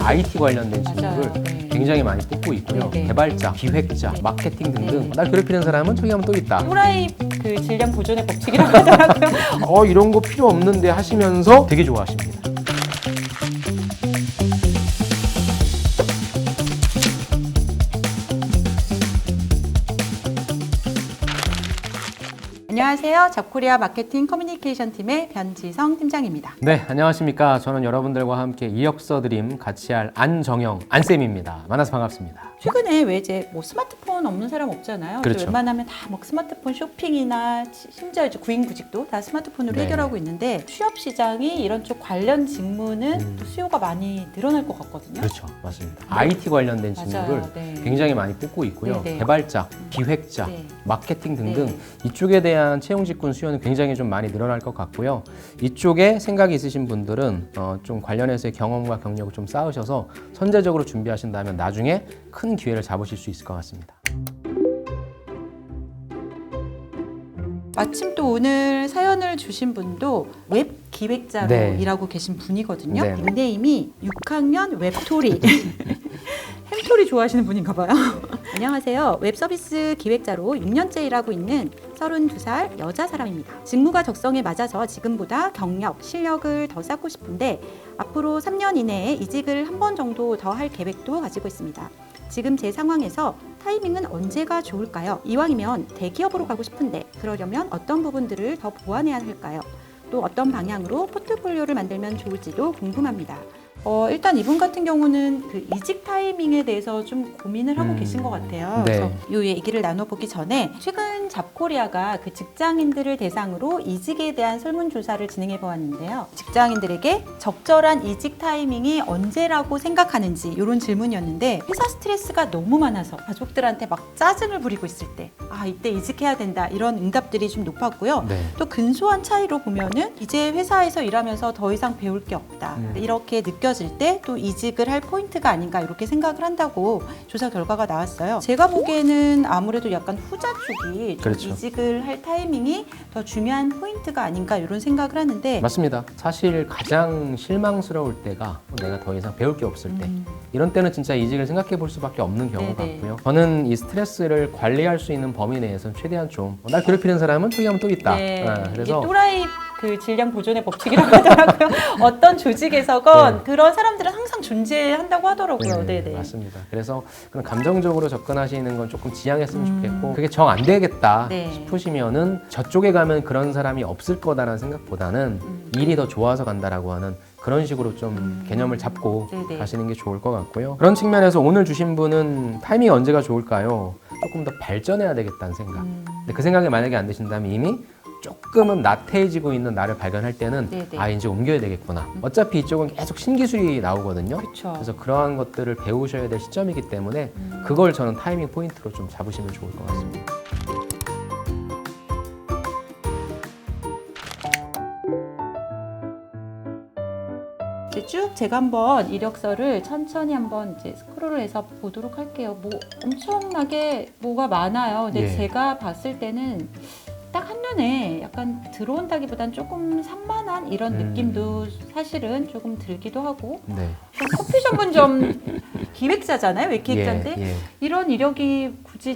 IT 관련된 맞아요. 직무를 네. 굉장히 많이 뽑고 있고요. 네. 개발자, 기획자, 네. 마케팅 등등 네. 날 괴롭히는 사람은 저기 하면 또 있다. 또라이 그 질량 보존의 법칙이라고 하더라고요. 이런 거 필요 없는데 하시면서 되게 좋아하십니다. 안녕하세요. 잡코리아 마케팅 커뮤니케이션 팀의 변지성 팀장입니다. 네, 안녕하십니까. 저는 여러분들과 함께 이력서 드림 같이 할 안정영, 안쌤입니다. 만나서 반갑습니다. 최근에 왜 이제 뭐 스마트폰 없는 사람 없잖아요. 그렇죠. 웬만하면 다 뭐 스마트폰 쇼핑이나 심지어 이제 구인구직도 다 스마트폰으로 네. 해결하고 있는데 취업 시장이 이런 쪽 관련 직무는 또 수요가 많이 늘어날 것 같거든요. 그렇죠, 맞습니다. IT 관련된 직무를 맞아요. 네. 굉장히 많이 뽑고 있고요. 네, 네. 개발자, 기획자, 네. 마케팅 등등 네. 이쪽에 대한 채용 직군 수요는 굉장히 좀 많이 늘어날 것 같고요. 이쪽에 생각이 있으신 분들은 좀 관련해서의 경험과 경력을 좀 쌓으셔서 선제적으로 준비하신다면 나중에 큰 기회를 잡으실 수 있을 것 같습니다. 마침 또 오늘 사연을 주신 분도 웹 기획자로 네. 일하고 계신 분이거든요. 네. 닉네임이 6학년 웹토리. 햄토리 좋아하시는 분인가 봐요. 안녕하세요. 웹 서비스 기획자로 6년째 일하고 있는 32살 여자 사람입니다. 직무가 적성에 맞아서 지금보다 경력, 실력을 더 쌓고 싶은데 앞으로 3년 이내에 이직을 한 번 정도 더 할 계획도 가지고 있습니다. 지금 제 상황에서 타이밍은 언제가 좋을까요? 이왕이면 대기업으로 가고 싶은데 그러려면 어떤 부분들을 더 보완해야 할까요? 또 어떤 방향으로 포트폴리오를 만들면 좋을지도 궁금합니다. 일단 이분 같은 경우는 그 이직 타이밍에 대해서 좀 고민을 하고 계신 것 같아요. 네. 그래서 이 얘기를 나눠보기 전에 최근 잡코리아가 그 직장인들을 대상으로 이직에 대한 설문조사를 진행해 보았는데요. 직장인들에게 적절한 이직 타이밍이 언제라고 생각하는지 이런 질문이었는데 회사 스트레스가 너무 많아서 가족들한테 막 짜증을 부리고 있을 때 이때 이직해야 된다 이런 응답들이 좀 높았고요. 네. 또 근소한 차이로 보면은 이제 회사에서 일하면서 더 이상 배울 게 없다. 이렇게 느껴질 때 또 이직을 할 포인트가 아닌가 이렇게 생각을 한다고 조사 결과가 나왔어요. 제가 보기에는 아무래도 약간 후자 쪽이 좀 그렇죠. 이직을 할 타이밍이 더 중요한 포인트가 아닌가 이런 생각을 하는데 맞습니다. 사실 가장 실망스러울 때가 내가 더 이상 배울 게 없을 때 이런 때는 진짜 이직을 생각해 볼 수밖에 없는 경우 네네. 같고요. 저는 이 스트레스를 관리할 수 있는 범위 내에서는 최대한 좀 날 괴롭히는 사람은 저기 하면 또 있다. 네. 그래서 이게 또라이 그 질량 보존의 법칙이라고 하더라고요. 어떤 조직에서건 네. 그런 사람들은 항상 존재한다고 하더라고요. 네네. 맞습니다. 그래서 그런 감정적으로 접근하시는 건 조금 지양했으면 좋겠고 그게 정 안 되겠다 네. 싶으시면은 저쪽에 가면 그런 사람이 없을 거다라는 생각보다는 일이 더 좋아서 간다라고 하는 그런 식으로 좀 개념을 잡고 네네. 가시는 게 좋을 것 같고요. 그런 측면에서 오늘 주신 분은 타이밍이 언제가 좋을까요? 조금 더 발전해야 되겠다는 생각. 근데 그 생각이 만약에 안 드신다면 이미 조금은 나태해지고 있는 나를 발견할 때는 네네. 이제 옮겨야 되겠구나. 어차피 이쪽은 계속 신기술이 나오거든요. 그쵸. 그래서 그러한 것들을 배우셔야 될 시점이기 때문에 그걸 저는 타이밍 포인트로 좀 잡으시면 좋을 것 같습니다. 이제 쭉 제가 한번 이력서를 천천히 한번 이제 스크롤을 해서 보도록 할게요. 뭐 엄청나게 뭐가 많아요. 근데 예. 제가 봤을 때는 딱 한눈에 약간 들어온다기보단 조금 산만한 이런 느낌도 사실은 조금 들기도 하고 네. 커피 전문점 기획자잖아요. 왜 기획자인데 예. 이런 이력이 굳이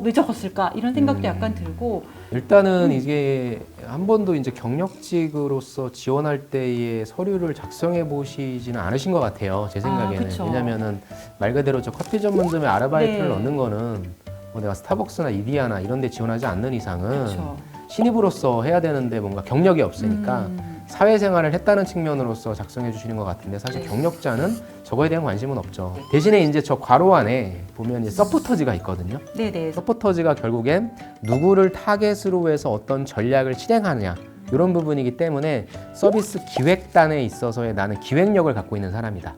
왜 적었을까 이런 생각도 약간 들고 일단은 이게 한 번도 이제 경력직으로서 지원할 때의 서류를 작성해 보시지는 않으신 것 같아요. 제 생각에는. 그쵸. 왜냐면은 말 그대로 저 커피 전문점에 아르바이트를 네. 넣는 거는 뭐 내가 스타벅스나 이디야나 이런 데 지원하지 않는 이상은 그쵸. 신입으로서 해야 되는데 뭔가 경력이 없으니까 사회생활을 했다는 측면으로서 작성해 주시는 것 같은데 사실 네. 경력자는 저거에 대한 관심은 없죠. 네. 대신에 이제 저 괄호 안에 보면 이제 서포터즈가 있거든요. 네네. 서포터즈가 결국엔 누구를 타겟으로 해서 어떤 전략을 실행하느냐 이런 부분이기 때문에 서비스 기획단에 있어서의 나는 기획력을 갖고 있는 사람이다.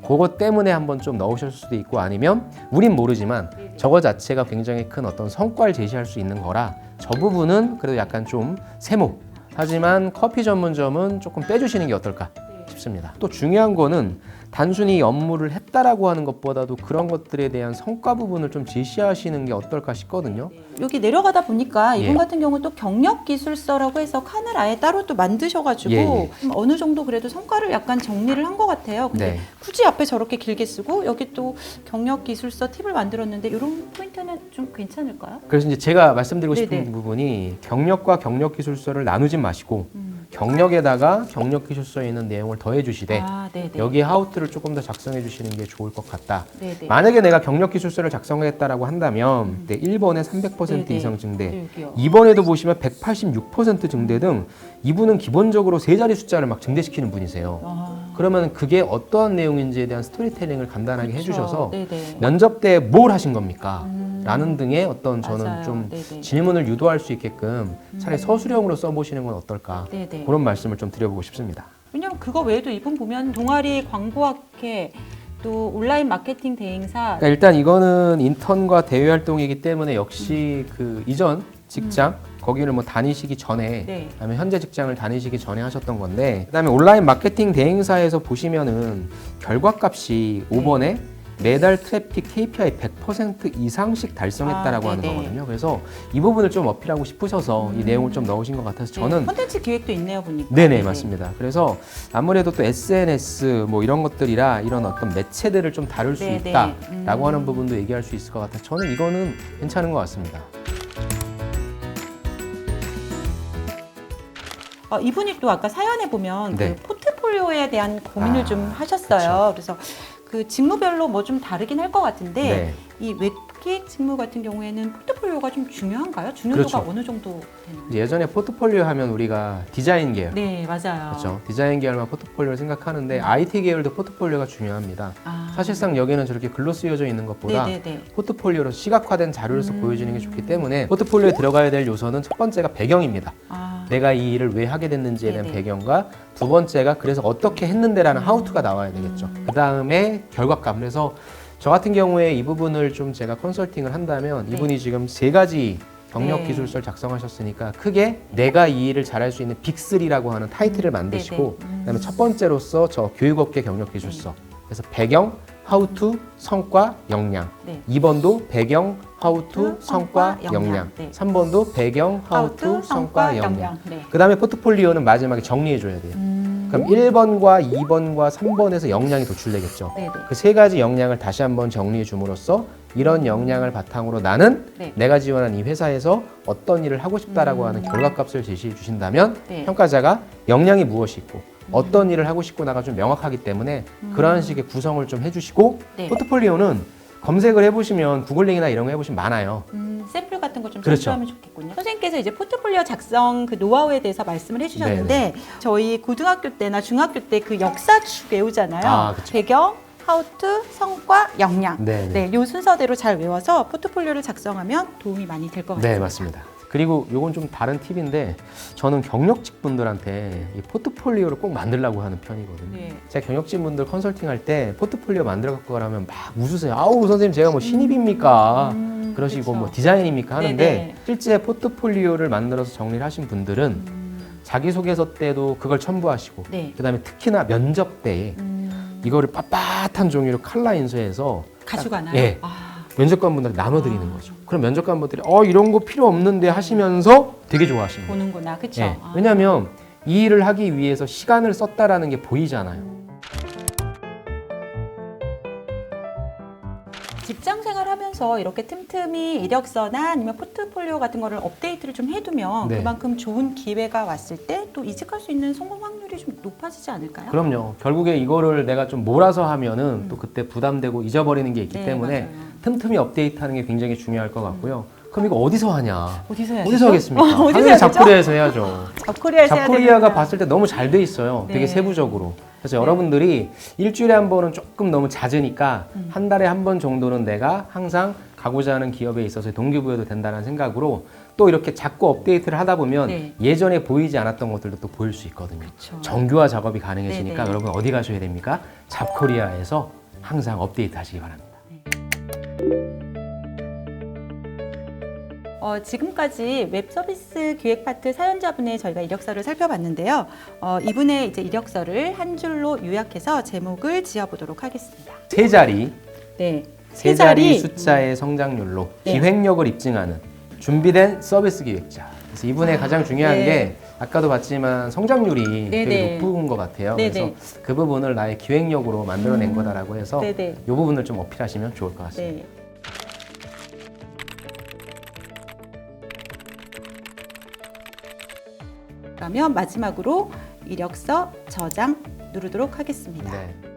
그것 때문에 한번 좀 넣으실 수도 있고 아니면 우린 모르지만 저거 자체가 굉장히 큰 어떤 성과를 제시할 수 있는 거라 저 부분은 그래도 약간 좀 세모. 하지만 커피 전문점은 조금 빼주시는 게 어떨까 싶습니다. 또 중요한 거는 단순히 업무를 했다라고 하는 것보다도 그런 것들에 대한 성과 부분을 좀 제시하시는 게 어떨까 싶거든요. 여기 내려가다 보니까 이분 예. 같은 경우 또 경력기술서라고 해서 칸을 아예 따로 또 만드셔가지고 예. 어느 정도 그래도 성과를 약간 정리를 한 것 같아요. 근데 네. 굳이 앞에 저렇게 길게 쓰고 여기 또 경력기술서 팁을 만들었는데 이런 포인트는 좀 괜찮을까요? 그래서 이제 제가 말씀드리고 싶은 네네. 부분이 경력과 경력기술서를 나누지 마시고 경력에다가 경력기술서에 있는 내용을 더해 주시되 네네. 여기에 하우트를 조금 더 작성해 주시는 게 좋을 것 같다. 네네. 만약에 내가 경력기술서를 작성했다라고 한다면 1번에 300% 네네. 이상 증대, 네, 여기요. 2번에도 보시면 186% 증대 등 이분은 기본적으로 세 자리 숫자를 막 증대시키는 분이세요. 그러면 그게 어떠한 내용인지에 대한 스토리텔링을 간단하게 그쵸. 해주셔서 네네. 면접 때 뭘 하신 겁니까? 라는 등의 어떤 저는 맞아요. 좀 네네. 질문을 유도할 수 있게끔 차라리 서술형으로 써보시는 건 어떨까? 네네. 그런 말씀을 좀 드려보고 싶습니다. 왜냐면 그거 외에도 이분 보면 동아리 광고학회 또 온라인 마케팅 대행사 그러니까 일단 이거는 인턴과 대외 활동이기 때문에 역시 그 이전 직장 거기를 뭐 다니시기 전에 네. 그다음에 현재 직장을 다니시기 전에 하셨던 건데 그다음에 온라인 마케팅 대행사에서 보시면은 결과값이 네. 5번에 매달 트래픽 KPI 100% 이상씩 달성했다라고 하는 네네. 거거든요. 그래서 이 부분을 좀 어필하고 싶으셔서 이 내용을 좀 넣으신 것 같아서 저는 콘텐츠 기획도 있네요 보니까. 네네 맞습니다. 그래서 아무래도 또 SNS 뭐 이런 것들이라 이런 어떤 매체들을 좀 다룰 수 네네. 있다라고 하는 부분도 얘기할 수 있을 것 같아서 저는 이거는 괜찮은 것 같습니다. 이분이 또 아까 사연에 보면 네. 그 포트폴리오에 대한 고민을 좀 하셨어요. 그래서 그 직무별로 뭐 좀 다르긴 할 것 같은데 네. 이 웹기획 직무 같은 경우에는 포트폴리오가 좀 중요한가요? 중요도가 그렇죠. 어느 정도 되나요? 예전에 포트폴리오 하면 우리가 디자인 계열 네, 맞아요. 그렇죠. 디자인 계열만 포트폴리오를 생각하는데 IT 계열도 포트폴리오가 중요합니다. 사실상 여기는 저렇게 글로 쓰여져 있는 것보다 네네네. 포트폴리오로 시각화된 자료로서 보여주는 게 좋기 때문에 포트폴리오에 들어가야 될 요소는 첫 번째가 배경입니다. 내가 이 일을 왜 하게 됐는지에 대한 네네. 배경과 두 번째가 그래서 어떻게 했는데라는 하우투가 나와야 되겠죠. 그 다음에 결과값. 그래서 저 같은 경우에 이 부분을 좀 제가 컨설팅을 한다면 네. 이분이 지금 세 가지 경력 네. 기술서를 작성하셨으니까 크게 내가 이 일을 잘할 수 있는 빅3라고 하는 타이틀을 만드시고 그다음에 첫 번째로서 저 교육업계 경력 기술서. 그래서 배경, 하우투, 성과, 역량. 네. 2번도 배경, 하우투, 성과, 성과, 역량. 역량. 네. 3번도 배경, 하우투, 성과, 역량. 네. 그 다음에 포트폴리오는 마지막에 정리해줘야 돼요. 그럼 1번과 2번과 3번에서 역량이 도출되겠죠. 네네. 그 세 가지 역량을 다시 한번 정리해 줌으로써 이런 역량을 바탕으로 나는 네. 내가 지원한 이 회사에서 어떤 일을 하고 싶다라고 하는 결과값을 제시해 주신다면 네. 평가자가 역량이 무엇이 있고 어떤 일을 하고 싶구나가 좀 명확하기 때문에 그러한 식의 구성을 좀 해주시고 네. 포트폴리오는 검색을 해보시면 구글링이나 이런 거 해보시면 많아요. 샘플 같은 거 좀 그렇죠. 참조하면 좋겠군요. 선생님께서 이제 포트폴리오 작성 그 노하우에 대해서 말씀을 해주셨는데 저희 고등학교 때나 중학교 때 그 역사축 외우잖아요. 아, 그쵸. 배경, 하우투, 성과, 역량. 네네. 네, 요 순서대로 잘 외워서 포트폴리오를 작성하면 도움이 많이 될 것 같습니다. 네, 맞습니다. 그리고 요건 좀 다른 팁인데 저는 경력직 분들한테 이 포트폴리오를 꼭 만들라고 하는 편이거든요. 네. 제가 경력직 분들 컨설팅할 때 포트폴리오 만들어 갖고 가라면 막 웃으세요. 아우 선생님 제가 뭐 신입입니까? 그러시고 그쵸. 뭐 디자인입니까 하는데 네네. 실제 포트폴리오를 만들어서 정리를 하신 분들은 자기소개서 때도 그걸 첨부하시고 네. 그다음에 특히나 면접 때에 이거를 빳빳한 종이로 칼라 인쇄해서 가져가나요? 예. 아, 면접관분들한테 나눠드리는 거죠. 그럼 면접관분들이 이런 거 필요 없는데 하시면서 되게 좋아하십니다. 보는구나. 그쵸? 예. 아. 왜냐하면 이 일을 하기 위해서 시간을 썼다라는 게 보이잖아요. 직장 생활하면서 이렇게 틈틈이 이력서나 아니면 포트폴리오 같은 거를 업데이트를 좀 해두면 네. 그만큼 좋은 기회가 왔을 때 또 이직할 수 있는 성공 확률이 좀 높아지지 않을까요? 그럼요. 결국에 이거를 내가 좀 몰아서 하면은 또 그때 부담되고 잊어버리는 게 있기 네, 때문에 맞아요. 틈틈이 업데이트하는 게 굉장히 중요할 것 같고요. 그럼 이거 어디서 하냐? 어디서 해야 어디서 하겠습니까? 어디서 당연히 해야 되죠? 잡코리아에서 해야죠. 잡코리아에서 해야 잡코리아가 되는구나. 봤을 때 너무 잘 돼 있어요. 되게 네. 세부적으로. 그래서 여러분들이 일주일에 한 번은 조금 너무 잦으니까 한 달에 한 번 정도는 내가 항상 가고자 하는 기업에 있어서 동기부여도 된다는 생각으로 또 이렇게 자꾸 업데이트를 하다 보면 네. 예전에 보이지 않았던 것들도 또 보일 수 있거든요. 그쵸. 정교화 작업이 가능해지니까 네네. 여러분 어디 가셔야 됩니까? 잡코리아에서 항상 업데이트 하시기 바랍니다. 지금까지 웹 서비스 기획 파트 사연자분의 저희가 이력서를 살펴봤는데요. 이분의 이제 이력서를 한 줄로 요약해서 제목을 지어보도록 하겠습니다. 세 자리, 네. 세 자리 숫자의 성장률로 네. 기획력을 입증하는 준비된 서비스 기획자. 그래서 이분의 가장 중요한 네. 게 아까도 봤지만 성장률이 네네. 되게 높은 것 같아요. 네네. 그래서 그 부분을 나의 기획력으로 만들어낸 거다라고 해서 네네. 이 부분을 좀 어필하시면 좋을 것 같습니다. 네. 그러면 마지막으로 이력서 저장 누르도록 하겠습니다. 네.